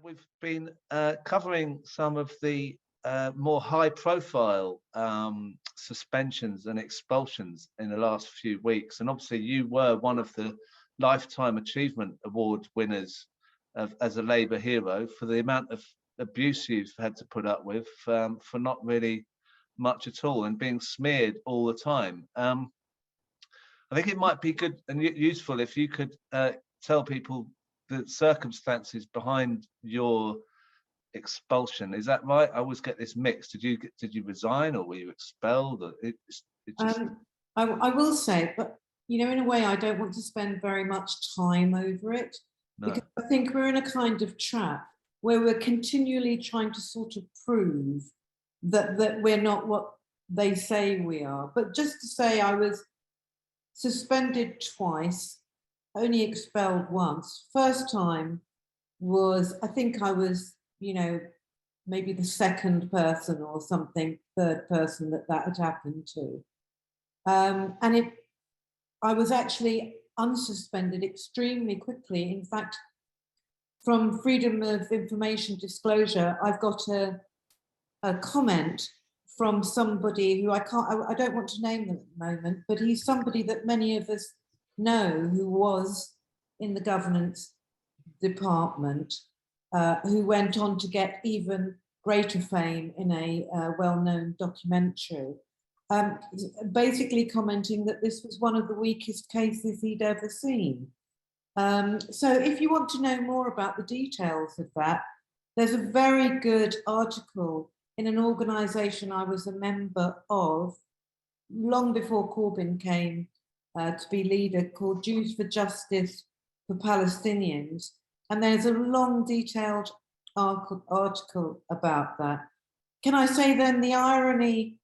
we've been covering some of the more high-profile suspensions and expulsions in the last few weeks, and obviously you were one of the Lifetime Achievement Award winners as a Labour hero for the amount of abuse you've had to put up with for not really much at all and being smeared all the time. I think it might be good and useful if you could tell people the circumstances behind your expulsion. Is that right? I always get this mixed. Did you resign or were you expelled? Or it just... I will say, but you know, in a way, I don't want to spend very much time over it, because I think we're in a kind of trap where we're continually trying to sort of prove that we're not what they say we are. But just to say, I was suspended twice, only expelled once. First time was, I think I was, you know, maybe the second person or something, third person that had happened to. I was actually unsuspended extremely quickly. In fact, from Freedom of Information Disclosure, I've got a comment from somebody who I don't want to name them at the moment, but he's somebody that many of us know who was in the governance department, who went on to get even greater fame in a well-known documentary, basically commenting that this was one of the weakest cases he'd ever seen. So if you want to know more about the details of that, there's a very good article in an organisation I was a member of long before Corbyn came to be leader, called Jews for Justice for Palestinians. And there's a long, detailed article about that. Can I say then the irony,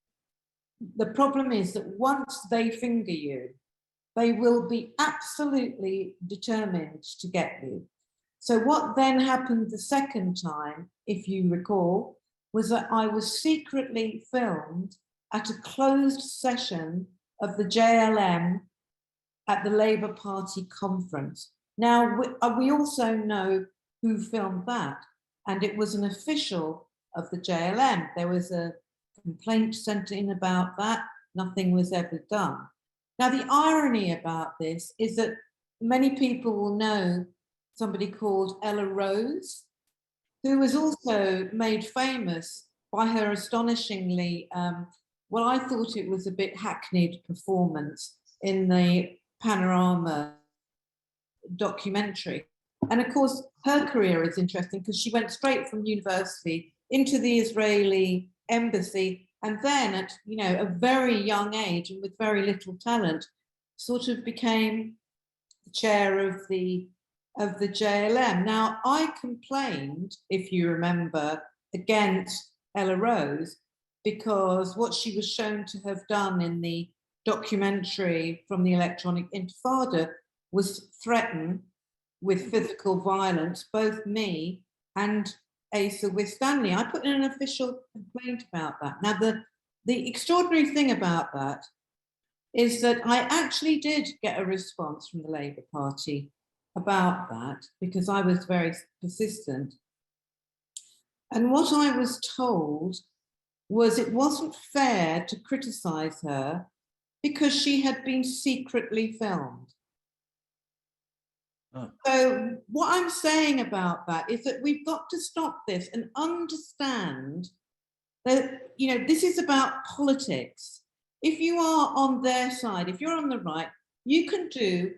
the problem is that once they finger you, they will be absolutely determined to get you. So what then happened the second time, if you recall, was that I was secretly filmed at a closed session of the JLM at the Labour Party conference. Now, we also know who filmed that, and it was an official of the JLM. There was a complaint sent in about that. Nothing was ever done. Now, the irony about this is that many people will know somebody called Ella Rose, who was also made famous by her astonishingly, well, I thought it was a bit hackneyed performance in the Panorama documentary. And of course, her career is interesting because she went straight from university into the Israeli embassy, and then at, you know, a very young age and with very little talent, sort of became the chair of the JLM. Now, I complained, if you remember, against Ella Rose because what she was shown to have done in the documentary from the Electronic Intifada was threaten with physical violence both me and Asa Winstanley. I put in an official complaint about that. Now, the extraordinary thing about that is that I actually did get a response from the Labour Party about that because I was very persistent. And what I was told was it wasn't fair to criticise her because she had been secretly filmed. Oh. So what I'm saying about that is that we've got to stop this and understand that, you know, this is about politics. If you are on their side, if you're on the right, you can do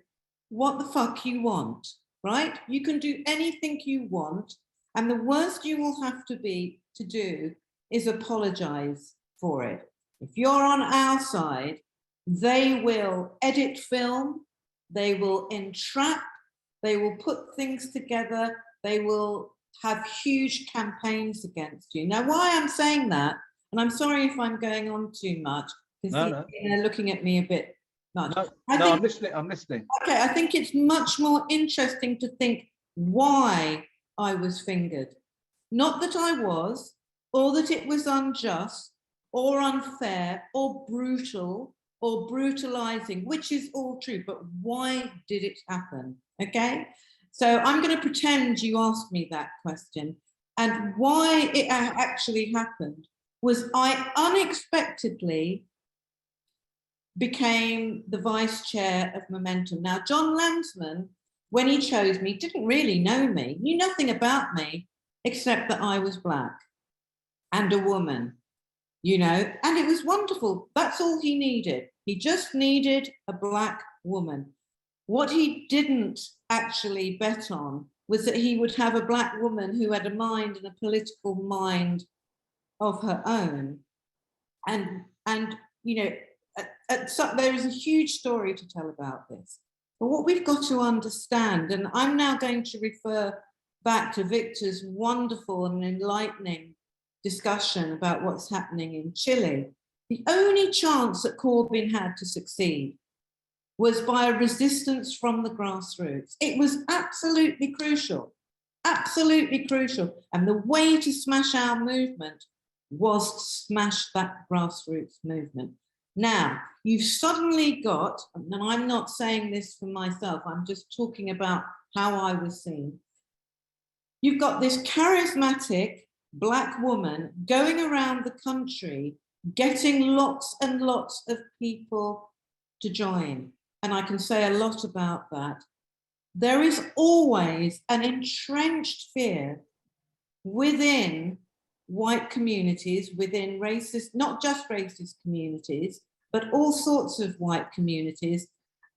what the fuck you want, right? You can do anything you want, and the worst you will have to do is apologize for it. If you're on our side, they will edit film, they will entrap, they will put things together, they will have huge campaigns against you. Now, why I'm saying that, and I'm sorry if I'm going on too much, because they're looking at me a bit much. No, I'm listening. Okay, I think it's much more interesting to think why I was fingered. Not that I was, or that it was unjust, or unfair, or brutal, or brutalizing, which is all true, but why did it happen? Okay, So I'm going to pretend you asked me that question. And why it actually happened was I unexpectedly became the vice chair of Momentum. Now, John Landsman, when he chose me, didn't really know me, knew nothing about me, except that I was Black and a woman, you know, and it was wonderful. That's all he needed. He just needed a Black woman. What he didn't actually bet on was that he would have a Black woman who had a mind and a political mind of her own. And you know, there is a huge story to tell about this. But what we've got to understand, and I'm now going to refer back to Victor's wonderful and enlightening discussion about what's happening in Chile. The only chance that Corbyn had to succeed was by a resistance from the grassroots. It was absolutely crucial, absolutely crucial. And the way to smash our movement was to smash that grassroots movement. Now, you've suddenly got, and I'm not saying this for myself, I'm just talking about how I was seen. You've got this charismatic Black woman going around the country, getting lots and lots of people to join. And I can say a lot about that. There is always an entrenched fear within white communities, within racist, not just racist communities, but all sorts of white communities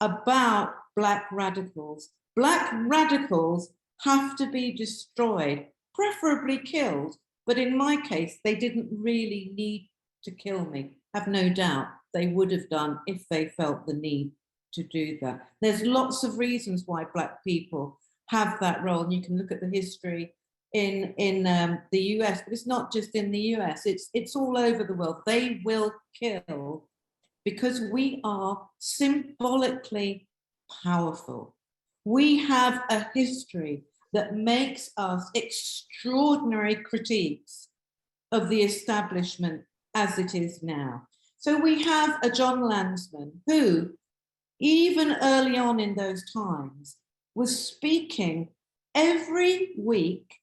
about Black radicals. Black radicals have to be destroyed, preferably killed. But in my case, they didn't really need to kill me. Have no doubt they would have done if they felt the need to do that. There's lots of reasons why Black people have that role. And you can look at the history in the US, but it's not just in the US, it's all over the world. They will kill because we are symbolically powerful. We have a history that makes us extraordinary critiques of the establishment as it is now. So we have a John Landsman who, even early on in those times, was speaking every week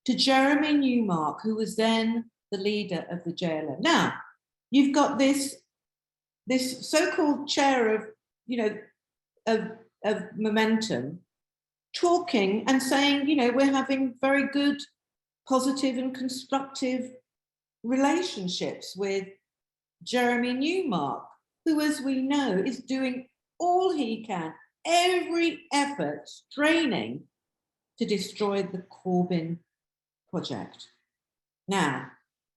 to Jeremy Newmark, who was then the leader of the JLM. Now, you've got this so-called chair of, you know, of Momentum, talking and saying, you know, we're having very good, positive and constructive relationships with Jeremy Newmark, who, as we know, is doing all he can, every effort, straining to destroy the Corbyn project. Now,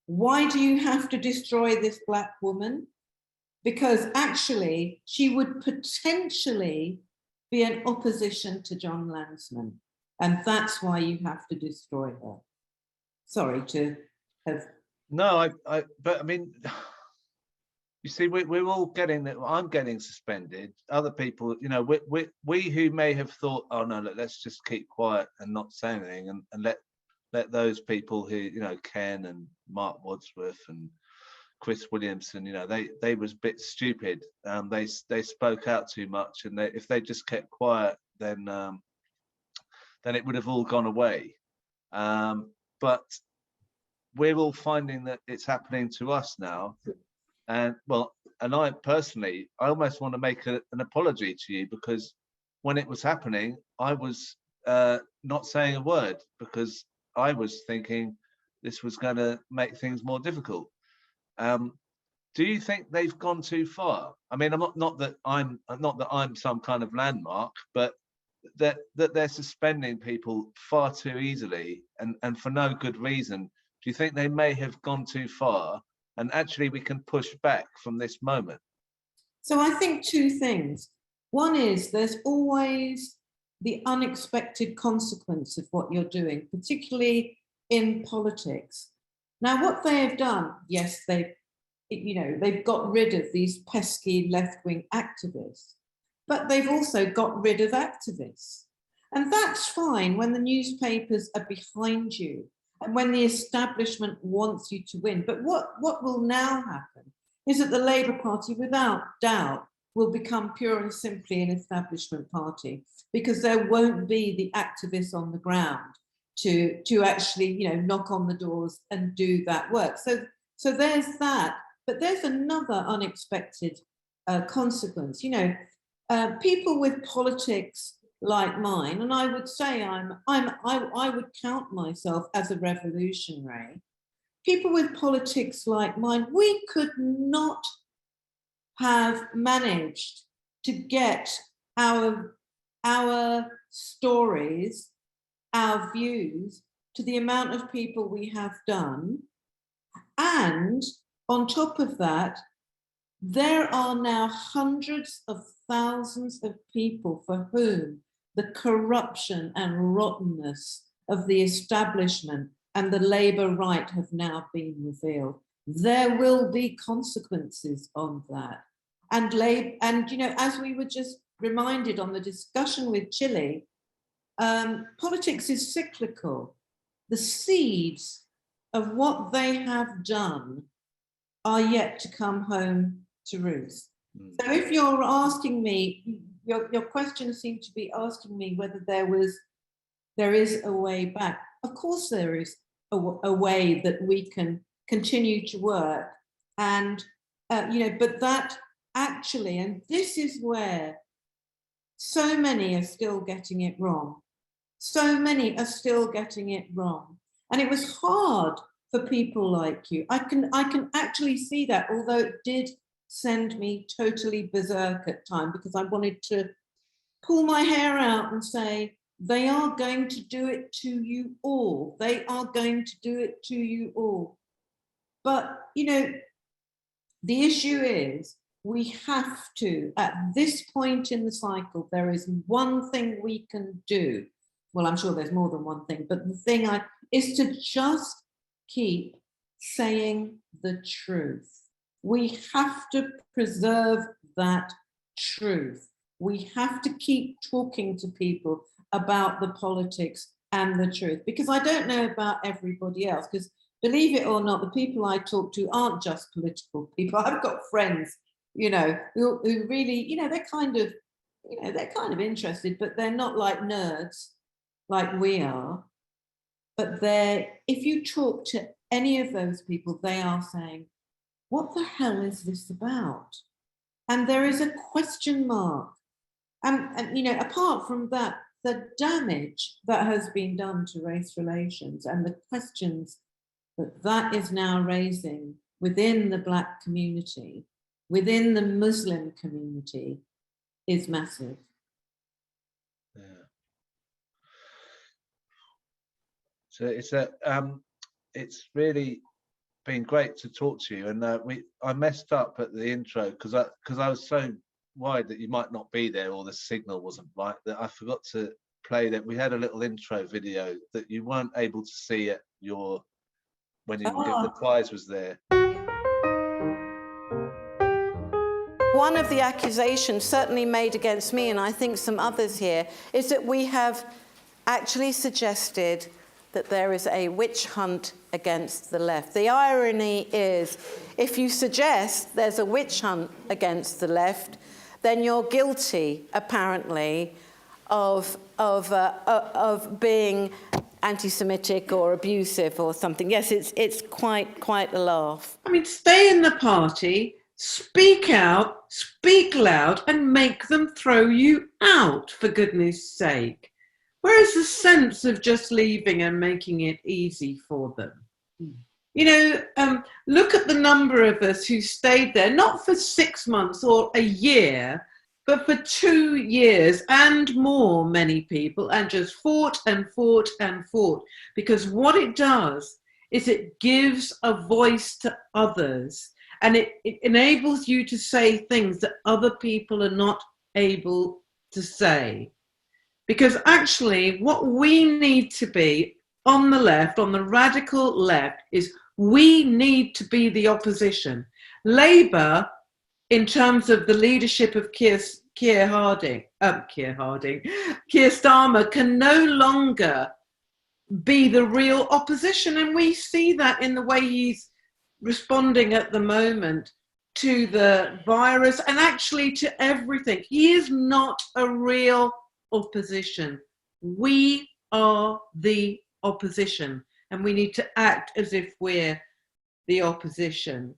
why do you have to destroy this Black woman? Because actually she would potentially be an opposition to John Landsman. And that's why you have to destroy her. Sorry to have... No, but I mean, you see, we're all getting that. I'm getting suspended. Other people, you know, we who may have thought, oh no, let's just keep quiet and not say anything, and let those people who, you know, Ken and Mark Wadsworth and Chris Williamson, you know, they was a bit stupid. They spoke out too much, and if they just kept quiet, then it would have all gone away. But we're all finding that it's happening to us now. And well, and I personally, I almost want to make an apology to you, because when it was happening, I was not saying a word, because I was thinking this was going to make things more difficult. Do you think they've gone too far? I mean, I'm not that I'm some kind of landmark, but that they're suspending people far too easily and for no good reason. Do you think they may have gone too far, and actually we can push back from this moment? So I think two things. One is there's always the unexpected consequence of what you're doing, particularly in politics. Now, what they have done, yes, they've got rid of these pesky left-wing activists, but they've also got rid of activists. And that's fine when the newspapers are behind you and when the establishment wants you to win. But what will now happen is that the Labour Party, without doubt, will become pure and simply an establishment party, because there won't be the activists on the ground to actually, you know, knock on the doors and do that work. So there's that. But there's another unexpected consequence. You know, people with politics like mine, and I would say I would count myself as a revolutionary. People with politics like mine, we could not have managed to get our stories, our views to the amount of people we have done. And on top of that, there are now hundreds of thousands of people for whom the corruption and rottenness of the establishment and the Labour right have now been revealed. There will be consequences of that. And you know, as we were just reminded on the discussion with Chile, politics is cyclical. The seeds of what they have done are yet to come home to roost. So if you're asking me, your question seemed to be asking me whether there is a way back. Of course there is a way that we can continue to work, and you know, but that actually, and this is where so many are still getting it wrong. So many are still getting it wrong. And it was hard for people like you. I can actually see that, although it did send me totally berserk at times, because I wanted to pull my hair out and say, they are going to do it to you all. They are going to do it to you all. But, you know, the issue is, we have to, at this point in the cycle, there is one thing we can do. Well, I'm sure there's more than one thing, but the thing is to just keep saying the truth. We have to preserve that truth. We have to keep talking to people about the politics and the truth, because I don't know about everybody else, because believe it or not, the people I talk to aren't just political people. I've got friends, you know, who really, you know, they're kind of interested, but they're not like nerds like we are. But if you talk to any of those people, they are saying, what the hell is this about? And there is a question mark. And you know, apart from that, the damage that has been done to race relations and the questions that is now raising within the Black community, within the Muslim community, is massive. Yeah. So it's really been great to talk to you. And I messed up at the intro because I was so worried that you might not be there or the signal wasn't right, that I forgot to play that. We had a little intro video that you weren't able to see at when the prize was there. One of the accusations certainly made against me, and I think some others here, is that we have actually suggested that there is a witch hunt against the left. The irony is, if you suggest there's a witch hunt against the left, then you're guilty, apparently, of being anti-Semitic or abusive or something. Yes, it's quite a laugh. I mean, stay in the party, speak out, speak loud, and make them throw you out, for goodness sake. Where is the sense of just leaving and making it easy for them? You know, look at the number of us who stayed there, not for 6 months or a year, but for 2 years and more, many people, and just fought and fought and fought. Because what it does is it gives a voice to others, and it enables you to say things that other people are not able to say. Because actually, what we need to be on the left, on the radical left, is we need to be the opposition. Labour, in terms of the leadership of Keir Starmer, can no longer be the real opposition. And we see that in the way he's responding at the moment to the virus and actually to everything. He is not a real opposition. We are the opposition, and we need to act as if we're the opposition.